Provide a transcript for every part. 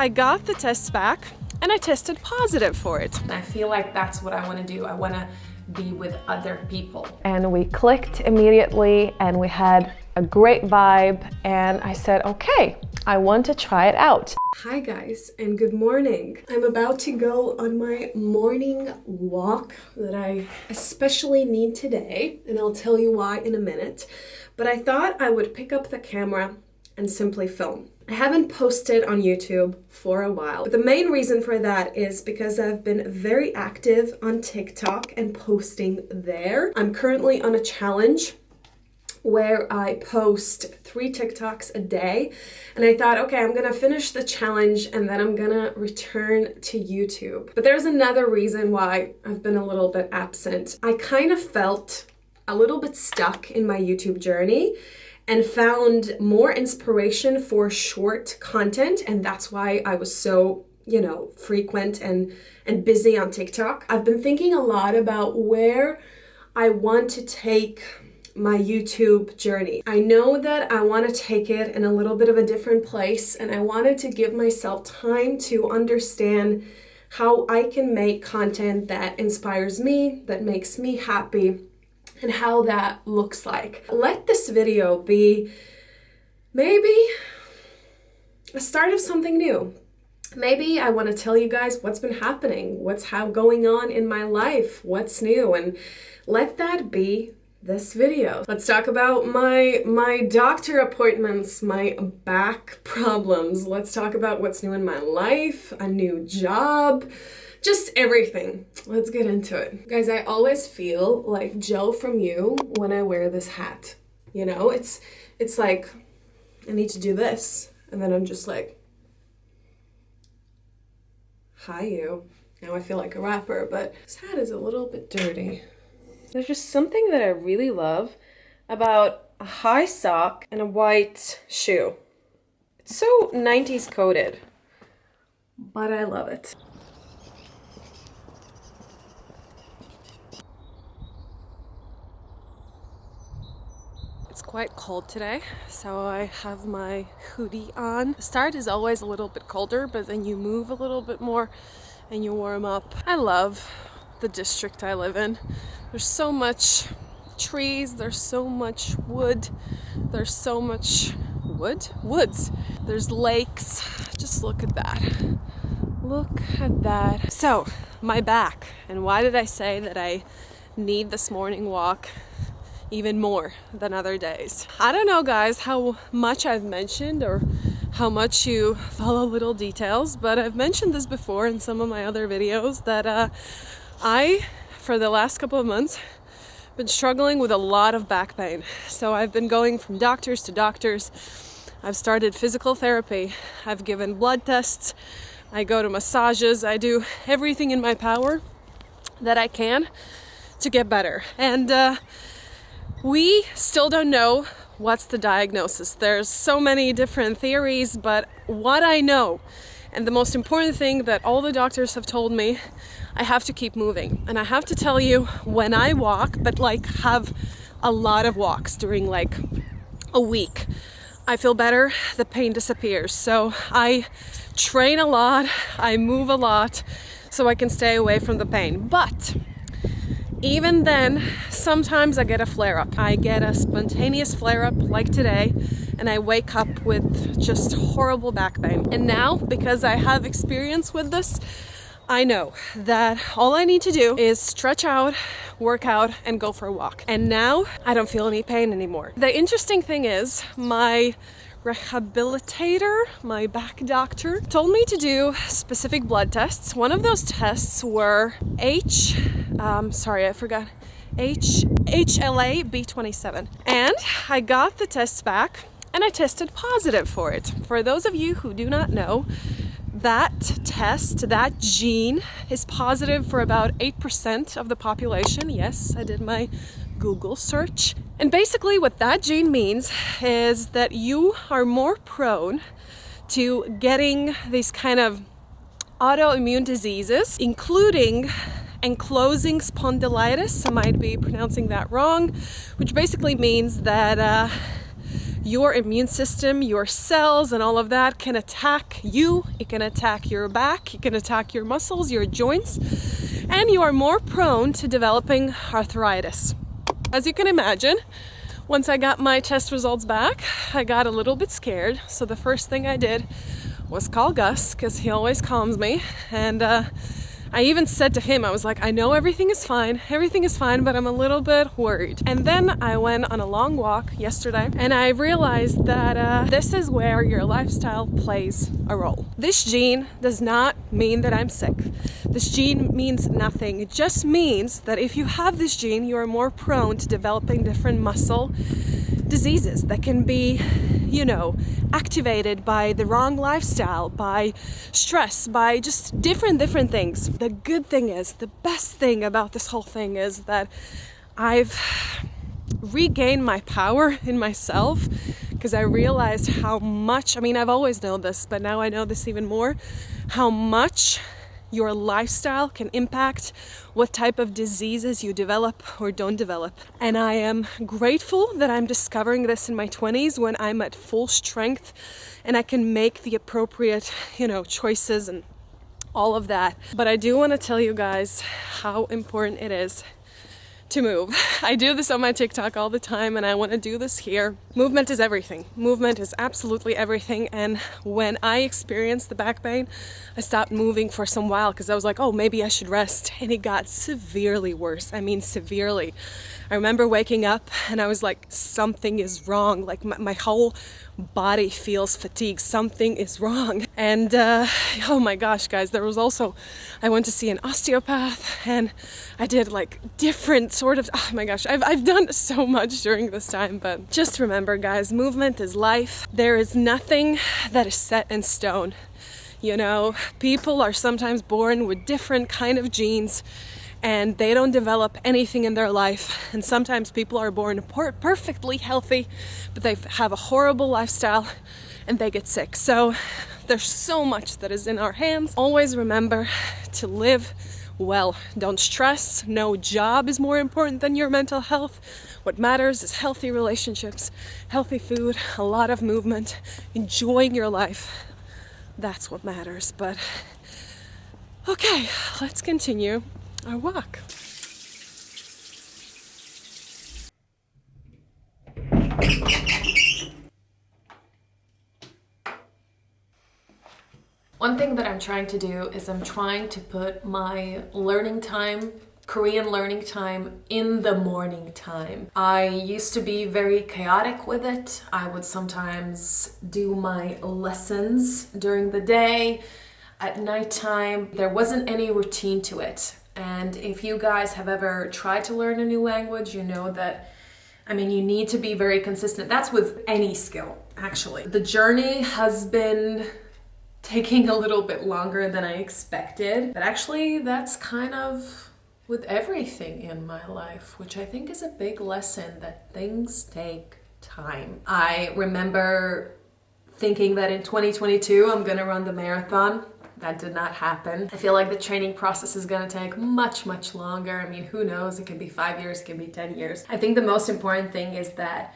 I got the tests back and I tested positive for it. I feel like that's what I want to do. I want to be with other people. And we clicked immediately and we had a great vibe and I said, okay, I want to try it out. Hi guys and good morning. I'm about to go on my morning walk that I especially need today, and I'll tell you why in a minute. But I thought I would pick up the camera and simply film. I haven't posted on YouTube for a while. But the main reason for that is because I've been very active on TikTok and posting there. I'm currently on a challenge where I post 3 TikToks a day. And I thought, okay, I'm gonna finish the challenge and then I'm gonna return to YouTube. But there's another reason why I've been a little bit absent. I kind of felt a little bit stuck in my YouTube journey and found more inspiration for short content, and that's why I was so, frequent and busy on TikTok. I've been thinking a lot about where I want to take my YouTube journey. I know that I want to take it in a little bit of a different place, and I wanted to give myself time to understand how I can make content that inspires me, that makes me happy, and how that looks like. Let this video be maybe a start of something new. Maybe I want to tell you guys what's been happening, what's going on in my life, what's new, and let that be this video. Let's talk about my doctor appointments, my back problems. Let's talk about what's new in my life, a new job, just everything. Let's get into it. Guys, I always feel like Joe from You when I wear this hat. It's like I need to do this, and then I'm just like, hi you. Now I feel like a rapper, but this hat is a little bit dirty. There's just something that I really love about a high sock and a white shoe. It's so 90s coded, but I love it. It's quite cold today, so I have my hoodie on. The start is always a little bit colder, but then you move a little bit more and you warm up. I love the district I live in. There's so much trees, there's so much wood, there's so much woods. There's lakes. Just look at that. Look at that. So, my back. And why did I say that I need this morning walk even more than other days? I don't know, guys, how much I've mentioned or how much you follow little details, but I've mentioned this before in some of my other videos that I, for the last couple of months, been struggling with a lot of back pain. So I've been going from doctors to doctors. I've started physical therapy. I've given blood tests. I go to massages. I do everything in my power that I can to get better. And we still don't know what's the diagnosis. There's so many different theories, but what I know, and the most important thing that all the doctors have told me, I have to keep moving. And I have to tell you, when I walk, but have a lot of walks during a week, I feel better, the pain disappears. So I train a lot, I move a lot, so I can stay away from the pain. But even then, sometimes I get a flare-up. I get a spontaneous flare-up like today, and I wake up with just horrible back pain. And now, because I have experience with this, I know that all I need to do is stretch out, work out, and go for a walk. And now I don't feel any pain anymore. The interesting thing is, my rehabilitator, my back doctor, told me to do specific blood tests. One of those tests were HLA B27. And I got the tests back and I tested positive for it. For those of you who do not know, that test, that gene, is positive for about 8% of the population. Yes, I did my Google search. And basically what that gene means is that you are more prone to getting these kind of autoimmune diseases, including ankylosing spondylitis. I might be pronouncing that wrong, which basically means that your immune system, your cells and all of that can attack you. It can attack your back, it can attack your muscles, your joints, and you are more prone to developing arthritis. As you can imagine, once I got my test results back, I got a little bit scared. So the first thing I did was call Gus, because he always calms me. And I even said to him, I was like, I know everything is fine, but I'm a little bit worried. And then I went on a long walk yesterday and I realized that this is where your lifestyle plays a role. This gene does not mean that I'm sick. This gene means nothing. It just means that if you have this gene, you are more prone to developing different muscle diseases that can be, activated by the wrong lifestyle, by stress, by just different things. The good thing is, the best thing about this whole thing is that I've regained my power in myself, because I realized how much, I've always known this, but now I know this even more, how much your lifestyle can impact what type of diseases you develop or don't develop. And I am grateful that I'm discovering this in my 20s when I'm at full strength and I can make the appropriate, choices and all of that. But I do want to tell you guys how important it is to move. I do this on my TikTok all the time and I want to do this here. Movement is everything. Movement is absolutely everything. And when I experienced the back pain, I stopped moving for some while because I was like, oh, maybe I should rest. And it got severely worse. Severely. I remember waking up and I was like, something is wrong. Like my whole body feels fatigued. Something is wrong. And oh my gosh, guys, there was also, I went to see an osteopath and I did like different sort of, oh my gosh, I've done so much during this time, but just remember, guys, movement is life. There is nothing that is set in stone. People are sometimes born with different kind of genes and they don't develop anything in their life. And sometimes people are born perfectly healthy, but they have a horrible lifestyle and they get sick. So there's so much that is in our hands. Always remember to live well. Don't stress. No job is more important than your mental health. What matters is healthy relationships, healthy food, a lot of movement, enjoying your life. That's what matters. But okay, let's continue our walk. One thing that I'm trying to do is I'm trying to put my learning time, Korean learning time, in the morning time. I used to be very chaotic with it. I would sometimes do my lessons during the day, at nighttime. There wasn't any routine to it. And if you guys have ever tried to learn a new language, you know that, you need to be very consistent. That's with any skill, actually. The journey has been taking a little bit longer than I expected, but actually that's kind of with everything in my life, which I think is a big lesson, that things take time. I remember thinking that in 2022 I'm gonna run the marathon. That did not happen. I feel like the training process is gonna take much longer. Who knows? It could be 5 years, it could be 10 years. I think the most important thing is that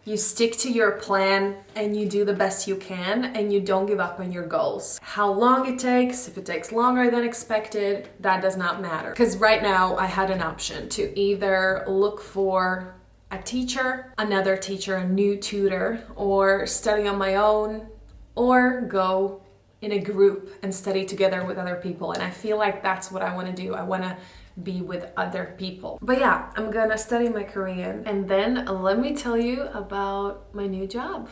you stick to your plan and you do the best you can and you don't give up on your goals. How long it takes, if it takes longer than expected, that does not matter. Because right now I had an option to either look for a teacher, another teacher, a new tutor, or study on my own, or go in a group and study together with other people. And I feel like that's what I want to do. I want to be with other people. But yeah, I'm gonna study my Korean and then let me tell you about my new job.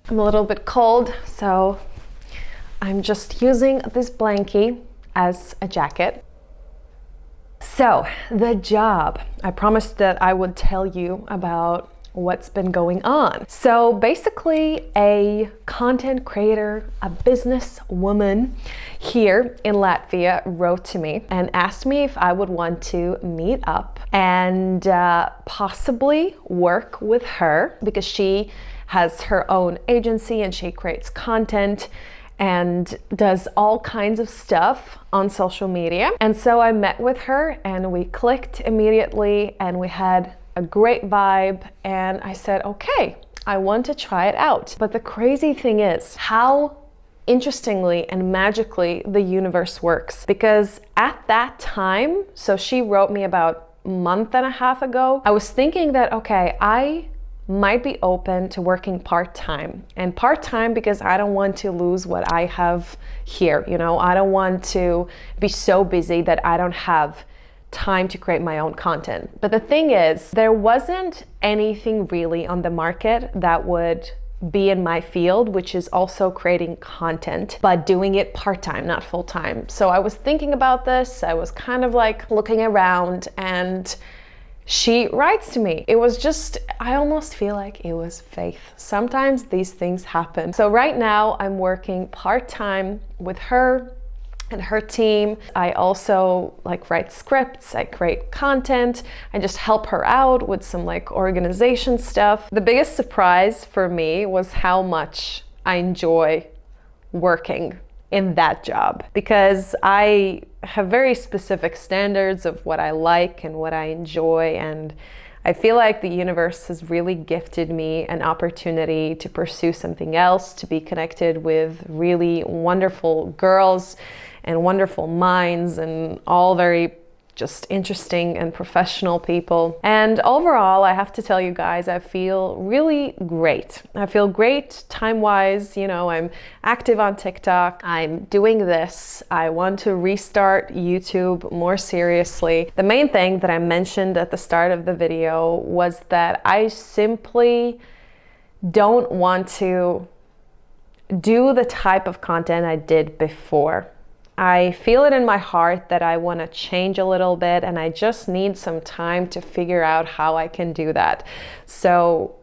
I'm a little bit cold, so I'm just using this blankie as a jacket. So, the job. I promised that I would tell you about what's been going on. So basically, a content creator, a business woman here in Latvia wrote to me and asked me if I would want to meet up and possibly work with her, because she has her own agency and she creates content and does all kinds of stuff on social media. And so I met with her and we clicked immediately and we had a great vibe, and I said, okay, I want to try it out. But the crazy thing is how interestingly and magically the universe works, because at that time, so she wrote me about a month and a half ago, I was thinking that, okay, I might be open to working part-time, and part-time because I don't want to lose what I have here. You know, I don't want to be so busy that I don't have time to create my own content. But the thing is, there wasn't anything really on the market that would be in my field, which is also creating content, but doing it part-time, not full-time. So I was thinking about this, I was kind of like looking around, and she writes to me. It was just, I almost feel like it was faith. Sometimes these things happen. So right now I'm working part-time with her and her team. I also like write scripts, I create content, I just help her out with some like organization stuff. The biggest surprise for me was how much I enjoy working in that job, because I have very specific standards of what I like and what I enjoy, and I feel like the universe has really gifted me an opportunity to pursue something else, to be connected with really wonderful girls and wonderful minds, and all very just interesting and professional people. And overall, I have to tell you guys, I feel really great. I feel great time-wise. You know, I'm active on TikTok. I'm doing this. I want to restart YouTube more seriously. The main thing that I mentioned at the start of the video was that I simply don't want to do the type of content I did before. I feel it in my heart that I want to change a little bit, and I just need some time to figure out how I can do that. So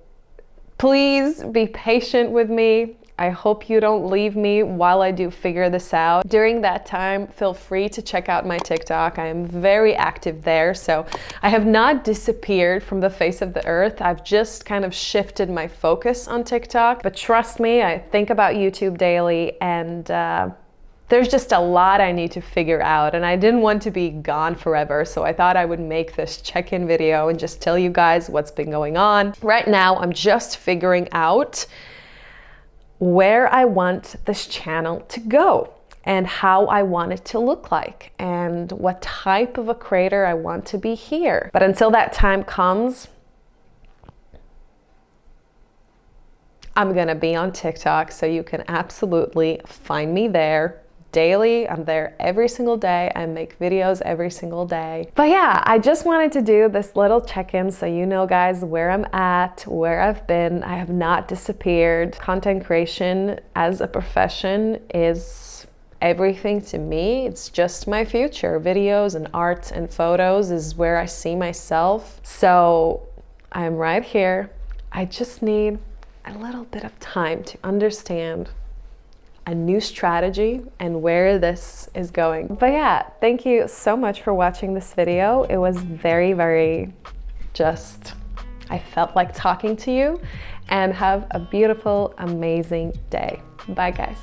please be patient with me. I hope you don't leave me while I do figure this out. During that time, feel free to check out my TikTok. I am very active there. So I have not disappeared from the face of the earth. I've just kind of shifted my focus on TikTok. But trust me, I think about YouTube daily, and there's just a lot I need to figure out, and I didn't want to be gone forever, so I thought I would make this check-in video and just tell you guys what's been going on. Right now, I'm just figuring out where I want this channel to go and how I want it to look like and what type of a creator I want to be here. But until that time comes, I'm gonna be on TikTok, so you can absolutely find me there daily. I'm there every single day. I make videos every single day. But yeah, I just wanted to do this little check-in so you know, guys, where I'm at, where I've been. I have not disappeared. Content creation as a profession is everything to me. It's just my future. Videos and art and photos is where I see myself. So I'm right here. I just need a little bit of time to understand a new strategy and where this is going. But yeah, thank you so much for watching this video. It was very just, I felt like talking to you, and have a beautiful, amazing day. Bye guys.